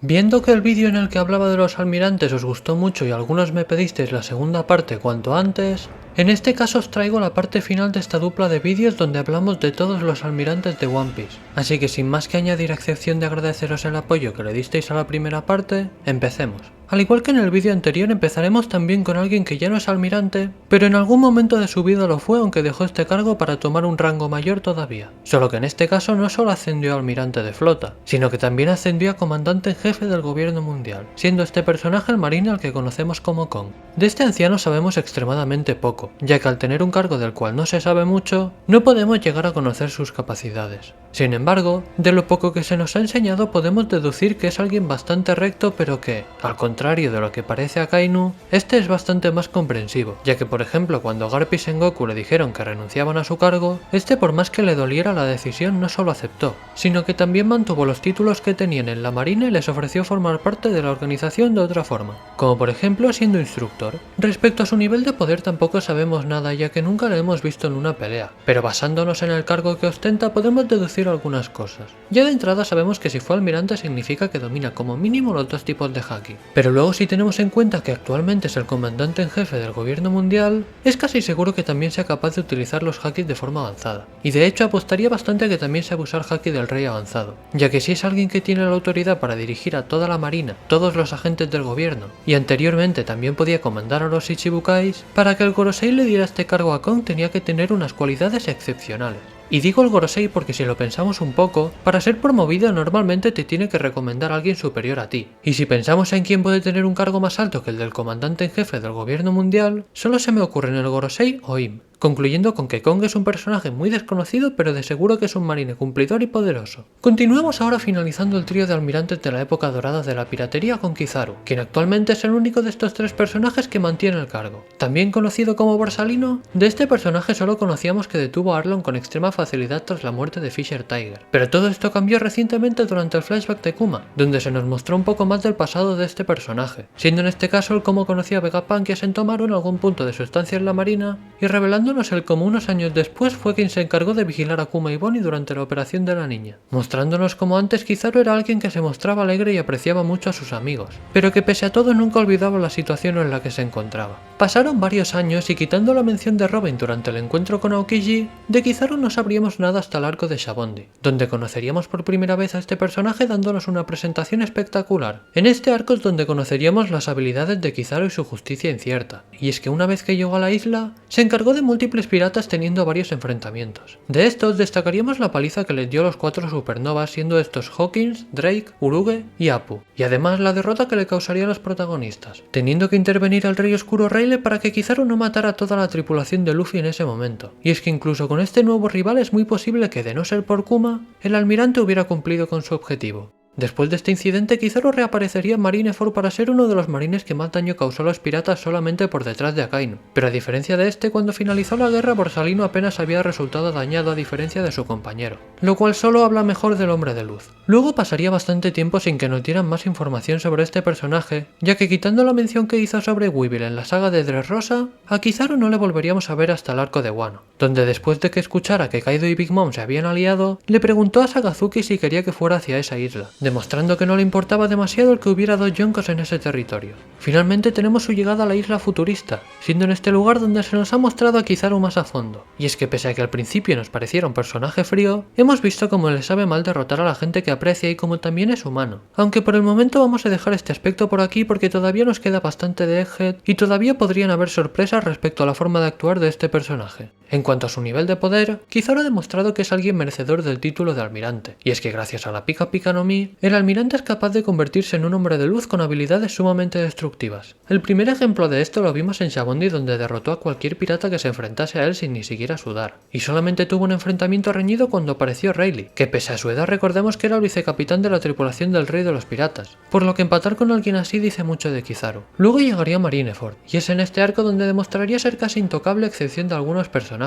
Viendo que el vídeo en el que hablaba de los almirantes os gustó mucho y algunos me pedisteis la segunda parte cuanto antes, en este caso os traigo la parte final de esta dupla de vídeos donde hablamos de todos los almirantes de One Piece. Así que sin más que añadir a excepción de agradeceros el apoyo que le disteis a la primera parte, empecemos. Al igual que en el vídeo anterior empezaremos también con alguien que ya no es almirante, pero en algún momento de su vida lo fue aunque dejó este cargo para tomar un rango mayor todavía. Solo que en este caso no solo ascendió a almirante de flota, sino que también ascendió a comandante en jefe del gobierno mundial, siendo este personaje el marine al que conocemos como Kong. De este anciano sabemos extremadamente poco, ya que al tener un cargo del cual no se sabe mucho, no podemos llegar a conocer sus capacidades. Sin embargo, de lo poco que se nos ha enseñado podemos deducir que es alguien bastante recto pero que, al contrario de lo que parece a Kainu, este es bastante más comprensivo, ya que por ejemplo cuando Garp y Sengoku le dijeron que renunciaban a su cargo, este por más que le doliera la decisión no solo aceptó, sino que también mantuvo los títulos que tenían en la marina y les ofreció formar parte de la organización de otra forma, como por ejemplo siendo instructor. Respecto a su nivel de poder tampoco sabemos nada ya que nunca lo hemos visto en una pelea, pero basándonos en el cargo que ostenta podemos deducir algunas cosas. Ya de entrada sabemos que si fue almirante significa que domina como mínimo los dos tipos de haki, pero luego si tenemos en cuenta que actualmente es el comandante en jefe del gobierno mundial, es casi seguro que también sea capaz de utilizar los hakis de forma avanzada, y de hecho apostaría bastante a que también sabe usar haki del rey avanzado, ya que si es alguien que tiene la autoridad para dirigir a toda la marina, todos los agentes del gobierno, y anteriormente también podía comandar a los Ichibukais, para que el Gorosei le diera este cargo a Kong tenía que tener unas cualidades excepcionales. Y digo el Gorosei porque si lo pensamos un poco, para ser promovido normalmente te tiene que recomendar a alguien superior a ti. Y si pensamos en quién puede tener un cargo más alto que el del comandante en jefe del gobierno mundial, solo se me ocurren el Gorosei o Im. Concluyendo con que Kong es un personaje muy desconocido pero de seguro que es un marine cumplidor y poderoso. Continuemos ahora finalizando el trío de almirantes de la época dorada de la piratería con Kizaru, quien actualmente es el único de estos tres personajes que mantiene el cargo. También conocido como Borsalino, de este personaje solo conocíamos que detuvo a Arlong con extrema facilidad tras la muerte de Fisher Tiger. Pero todo esto cambió recientemente durante el flashback de Kuma, donde se nos mostró un poco más del pasado de este personaje, siendo en este caso el cómo conocía a Vegapunk y a Sentomaru en algún punto de su estancia en la marina, y revelando el como unos años después fue quien se encargó de vigilar a Kuma y Bonnie durante la operación de la niña, mostrándonos como antes Kizaru era alguien que se mostraba alegre y apreciaba mucho a sus amigos, pero que pese a todo nunca olvidaba la situación en la que se encontraba. Pasaron varios años y quitando la mención de Robin durante el encuentro con Aokiji, de Kizaru no sabríamos nada hasta el arco de Shabondi, donde conoceríamos por primera vez a este personaje dándonos una presentación espectacular. En este arco es donde conoceríamos las habilidades de Kizaru y su justicia incierta, y es que una vez que llegó a la isla, se encargó de múltiples piratas teniendo varios enfrentamientos. De estos destacaríamos la paliza que les dio los 4 supernovas siendo estos Hawkins, Drake, Uruge y Apu, y además la derrota que le causaría a los protagonistas, teniendo que intervenir el rey oscuro Rayleigh para que Kizaru no matara a toda la tripulación de Luffy en ese momento. Y es que incluso con este nuevo rival es muy posible que de no ser por Kuma, el almirante hubiera cumplido con su objetivo. Después de este incidente, Kizaru reaparecería en Marineford para ser uno de los marines que más daño causó a los piratas solamente por detrás de Akainu, pero a diferencia de este, cuando finalizó la guerra, Borsalino apenas había resultado dañado a diferencia de su compañero, lo cual solo habla mejor del hombre de luz. Luego pasaría bastante tiempo sin que nos dieran más información sobre este personaje, ya que quitando la mención que hizo sobre Weevil en la saga de Dressrosa, a Kizaru no le volveríamos a ver hasta el arco de Wano, donde después de que escuchara que Kaido y Big Mom se habían aliado, le preguntó a Sakazuki si quería que fuera hacia esa isla, demostrando que no le importaba demasiado el que hubiera 2 yonkos en ese territorio. Finalmente tenemos su llegada a la isla futurista, siendo en este lugar donde se nos ha mostrado a Kizaru más a fondo, y es que pese a que al principio nos pareciera un personaje frío, hemos visto cómo le sabe mal derrotar a la gente que aprecia y como también es humano. Aunque por el momento vamos a dejar este aspecto por aquí porque todavía nos queda bastante de Egghead y todavía podrían haber sorpresas respecto a la forma de actuar de este personaje. En cuanto a su nivel de poder, Kizaru ha demostrado que es alguien merecedor del título de almirante, y es que gracias a la Pika Pika no Mi, el almirante es capaz de convertirse en un hombre de luz con habilidades sumamente destructivas. El primer ejemplo de esto lo vimos en Shabondi donde derrotó a cualquier pirata que se enfrentase a él sin ni siquiera sudar, y solamente tuvo un enfrentamiento reñido cuando apareció Rayleigh, que pese a su edad recordemos que era el vicecapitán de la tripulación del rey de los piratas, por lo que empatar con alguien así dice mucho de Kizaru. Luego llegaría Marineford, y es en este arco donde demostraría ser casi intocable a excepción de algunos personajes,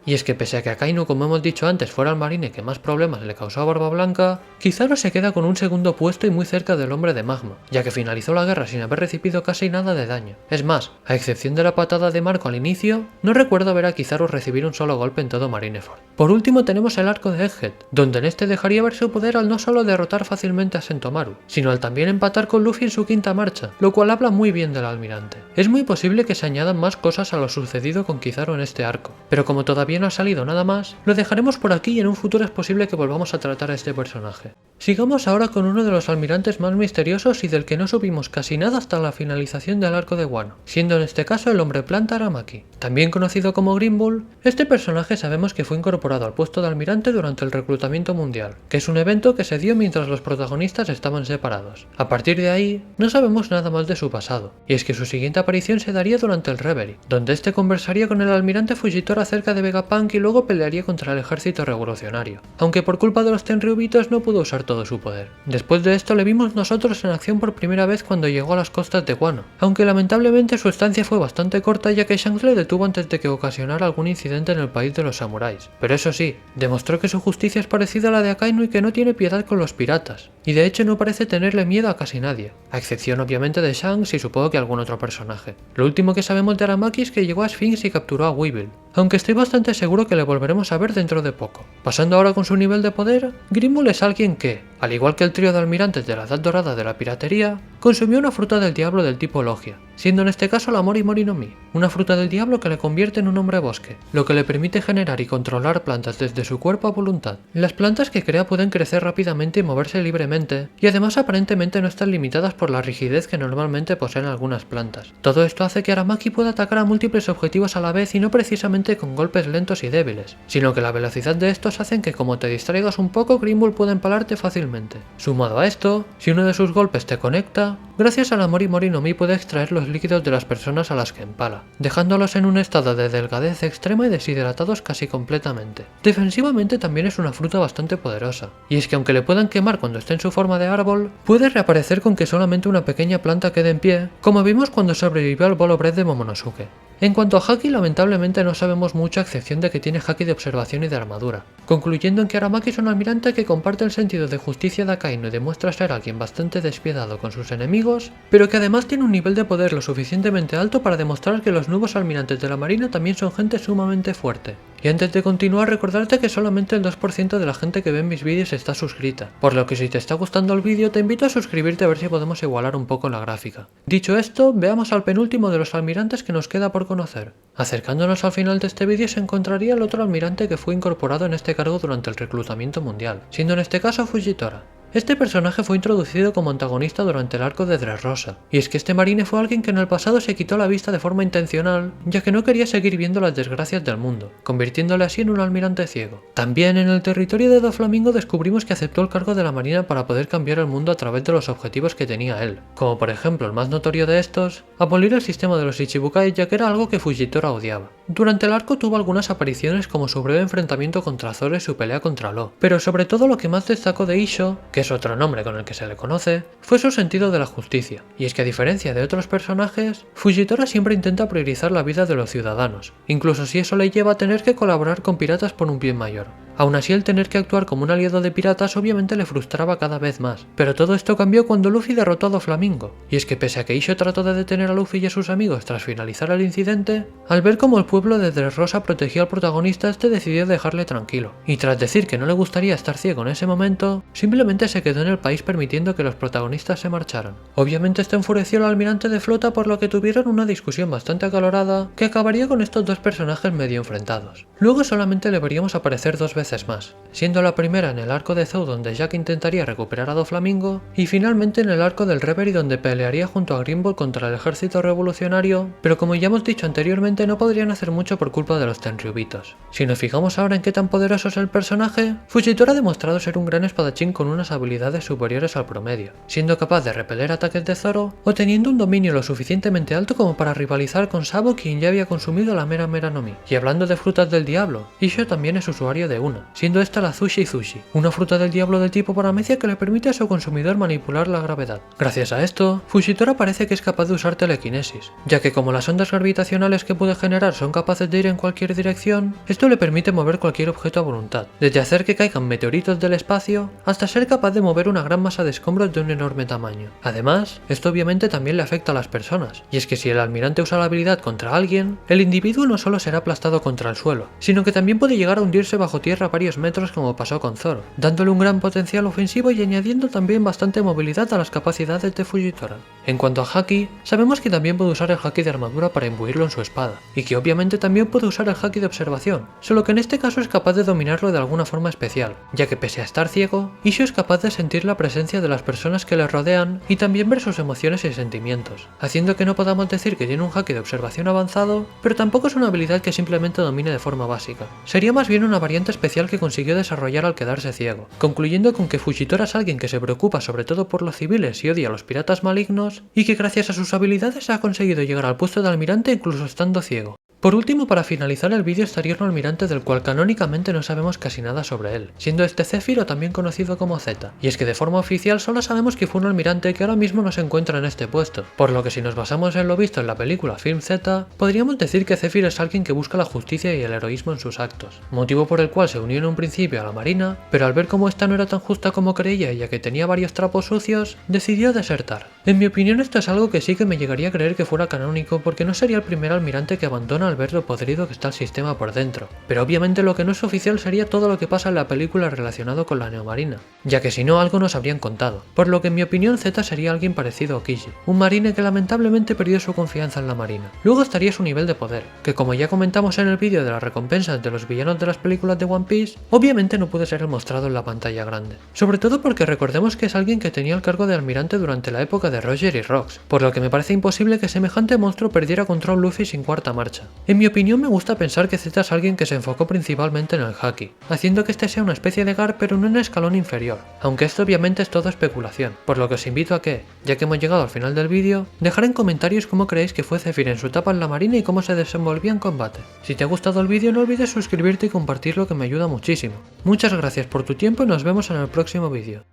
y es que pese a que Akainu, como hemos dicho antes, fuera el marine que más problemas le causó a Barba Blanca, Kizaru se queda con un segundo puesto y muy cerca del hombre de magma, ya que finalizó la guerra sin haber recibido casi nada de daño. Es más, a excepción de la patada de Marco al inicio, no recuerdo ver a Kizaru recibir un solo golpe en todo Marineford. Por último tenemos el arco de Egghead, donde en este dejaría ver su poder al no solo derrotar fácilmente a Sentomaru, sino al también empatar con Luffy en su quinta marcha, lo cual habla muy bien del almirante. Es muy posible que se añadan más cosas a lo sucedido con Kizaru en este arco, pero como todavía no ha salido nada más, lo dejaremos por aquí y en un futuro es posible que volvamos a tratar a este personaje. Sigamos ahora con uno de los almirantes más misteriosos y del que no supimos casi nada hasta la finalización del arco de Wano, siendo en este caso el hombre planta Aramaki. También conocido como Green Bull, este personaje sabemos que fue incorporado al puesto de almirante durante el reclutamiento mundial, que es un evento que se dio mientras los protagonistas estaban separados. A partir de ahí, no sabemos nada más de su pasado, y es que su siguiente aparición se daría durante el Reverie, donde este conversaría con el almirante Fujitora acerca de Vegapunk y luego pelearía contra el ejército revolucionario, aunque por culpa de los Tenryubitos no pudo usar todo su poder. Después de esto le vimos nosotros en acción por primera vez cuando llegó a las costas de Wano, aunque lamentablemente su estancia fue bastante corta ya que Shanks le detuvo antes de que ocasionara algún incidente en el país de los samuráis. Pero eso sí, demostró que su justicia es parecida a la de Akainu y que no tiene piedad con los piratas, y de hecho no parece tenerle miedo a casi nadie, a excepción obviamente de Shanks y supongo que algún otro personaje. Lo último que sabemos de Aramaki es que llegó a Sphinx y capturó a Weevil, aunque estoy bastante seguro que le volveremos a ver dentro de poco. Pasando ahora con su nivel de poder, Green Bull es alguien que, al igual que el trío de almirantes de la Edad Dorada de la piratería, consumió una fruta del diablo del tipo Logia, siendo en este caso la Mori Mori no Mi, una fruta del diablo que le convierte en un hombre bosque, lo que le permite generar y controlar plantas desde su cuerpo a voluntad. Las plantas que crea pueden crecer rápidamente y moverse libremente, y además aparentemente no están limitadas por la rigidez que normalmente poseen algunas plantas. Todo esto hace que Aramaki pueda atacar a múltiples objetivos a la vez y no precisamente con golpes lentos y débiles, sino que la velocidad de estos hacen que como te distraigas un poco, Green Bull puede empalarte fácilmente. Sumado a esto, si uno de sus golpes te conecta, gracias a la Mori Mori no Mi puede extraer los líquidos de las personas a las que empala, dejándolos en un estado de delgadez extrema y deshidratados casi completamente. Defensivamente también es una fruta bastante poderosa, y es que aunque le puedan quemar cuando esté en su forma de árbol, puede reaparecer con que solamente una pequeña planta quede en pie, como vimos cuando sobrevivió al Bolo Breath de Momonosuke. En cuanto a Haki, lamentablemente no sabemos mucho a excepción de que tiene Haki de observación y de armadura, concluyendo en que Aramaki es un almirante que comparte el sentido de justicia de Akainu y demuestra ser alguien bastante despiadado con sus enemigos, pero que además tiene un nivel de poder lo suficientemente alto para demostrar que los nuevos almirantes de la marina también son gente sumamente fuerte. Y antes de continuar, recordarte que solamente el 2% de la gente que ve mis vídeos está suscrita, por lo que si te está gustando el vídeo te invito a suscribirte a ver si podemos igualar un poco la gráfica. Dicho esto, veamos al penúltimo de los almirantes que nos queda por conocer. Acercándonos al final de este vídeo se encontraría el otro almirante que fue incorporado en este cargo durante el reclutamiento mundial, siendo en este caso Fujitora. Este personaje fue introducido como antagonista durante el arco de Dressrosa, y es que este marine fue alguien que en el pasado se quitó la vista de forma intencional, ya que no quería seguir viendo las desgracias del mundo, convirtiéndole así en un almirante ciego. También en el territorio de Doflamingo descubrimos que aceptó el cargo de la marina para poder cambiar el mundo a través de los objetivos que tenía él, como por ejemplo el más notorio de estos, abolir el sistema de los Ichibukai, ya que era algo que Fujitora odiaba. Durante el arco tuvo algunas apariciones como su breve enfrentamiento contra Zoro y su pelea contra Law, pero sobre todo lo que más destacó de Issho, que es otro nombre con el que se le conoce, fue su sentido de la justicia, y es que a diferencia de otros personajes, Fujitora siempre intenta priorizar la vida de los ciudadanos, incluso si eso le lleva a tener que colaborar con piratas por un bien mayor. Aún así, el tener que actuar como un aliado de piratas obviamente le frustraba cada vez más, pero todo esto cambió cuando Luffy derrotó a Doflamingo, y es que pese a que Issho trató de detener a Luffy y a sus amigos tras finalizar el incidente, al ver cómo el pueblo de Dressrosa protegía al protagonista, este decidió dejarle tranquilo, y tras decir que no le gustaría estar ciego en ese momento, simplemente se quedó en el país permitiendo que los protagonistas se marcharan. Obviamente esto enfureció al almirante de flota, por lo que tuvieron una discusión bastante acalorada que acabaría con estos dos personajes medio enfrentados. Luego solamente le veríamos aparecer dos veces más, siendo la primera en el arco de Zou donde Jack intentaría recuperar a Doflamingo, y finalmente en el arco del Reverie donde pelearía junto a Green Bull contra el ejército revolucionario, pero como ya hemos dicho anteriormente no podrían hacer mucho por culpa de los Tenryubitos. Si nos fijamos ahora en qué tan poderoso es el personaje, Fujitora ha demostrado ser un gran espadachín con unas habilidades superiores al promedio, siendo capaz de repeler ataques de Zoro o teniendo un dominio lo suficientemente alto como para rivalizar con Sabo, quien ya había consumido la Mera Mera no Mi. Y hablando de frutas del diablo, Issho también es usuario de una, siendo esta la Zushi Zushi, una fruta del diablo de tipo paramecia que le permite a su consumidor manipular la gravedad. Gracias a esto, Fujitora parece que es capaz de usar telequinesis, ya que como las ondas gravitacionales que puede generar son capaces de ir en cualquier dirección, esto le permite mover cualquier objeto a voluntad, desde hacer que caigan meteoritos del espacio hasta ser capaz de mover una gran masa de escombros de un enorme tamaño. Además, esto obviamente también le afecta a las personas, y es que si el almirante usa la habilidad contra alguien, el individuo no solo será aplastado contra el suelo, sino que también puede llegar a hundirse bajo tierra varios metros como pasó con Zoro, dándole un gran potencial ofensivo y añadiendo también bastante movilidad a las capacidades de Fujitora. En cuanto a Haki, sabemos que también puede usar el Haki de armadura para imbuirlo en su espada, y que obviamente también puede usar el Haki de observación, solo que en este caso es capaz de dominarlo de alguna forma especial, ya que pese a estar ciego, Issho es capaz de sentir la presencia de las personas que le rodean y también ver sus emociones y sentimientos, haciendo que no podamos decir que tiene un Haki de observación avanzado, pero tampoco es una habilidad que simplemente domine de forma básica. Sería más bien una variante especial que consiguió desarrollar al quedarse ciego, concluyendo con que Fujitora es alguien que se preocupa sobre todo por los civiles y odia a los piratas malignos, y que gracias a sus habilidades ha conseguido llegar al puesto de almirante incluso estando ciego. Por último, para finalizar el vídeo estaría un almirante del cual canónicamente no sabemos casi nada sobre él, siendo este Zephyr o también conocido como Z, y es que de forma oficial solo sabemos que fue un almirante que ahora mismo no se encuentra en este puesto, por lo que si nos basamos en lo visto en la película Film Z, podríamos decir que Zephyr es alguien que busca la justicia y el heroísmo en sus actos, motivo por el cual se unió en un principio a la marina, pero al ver cómo esta no era tan justa como creía y ya que tenía varios trapos sucios, decidió desertar. En mi opinión esto es algo que sí que me llegaría a creer que fuera canónico porque no sería el primer almirante que abandona al ver lo podrido que está el sistema por dentro, pero obviamente lo que no es oficial sería todo lo que pasa en la película relacionado con la neomarina, ya que si no algo nos habrían contado, por lo que en mi opinión Z sería alguien parecido a Kishi, un marine que lamentablemente perdió su confianza en la marina. Luego estaría su nivel de poder, que como ya comentamos en el vídeo de las recompensas de los villanos de las películas de One Piece, obviamente no puede ser el mostrado en la pantalla grande, sobre todo porque recordemos que es alguien que tenía el cargo de almirante durante la época de Roger y Rox, por lo que me parece imposible que semejante monstruo perdiera contra un Luffy sin cuarta marcha. En mi opinión me gusta pensar que Z es alguien que se enfocó principalmente en el Haki, haciendo que este sea una especie de Gar pero en un escalón inferior, aunque esto obviamente es todo especulación, por lo que os invito a que, ya que hemos llegado al final del vídeo, dejar en comentarios cómo creéis que fue Zephyr en su etapa en la marina y cómo se desenvolvía en combate. Si te ha gustado el vídeo no olvides suscribirte y compartirlo que me ayuda muchísimo. Muchas gracias por tu tiempo y nos vemos en el próximo vídeo.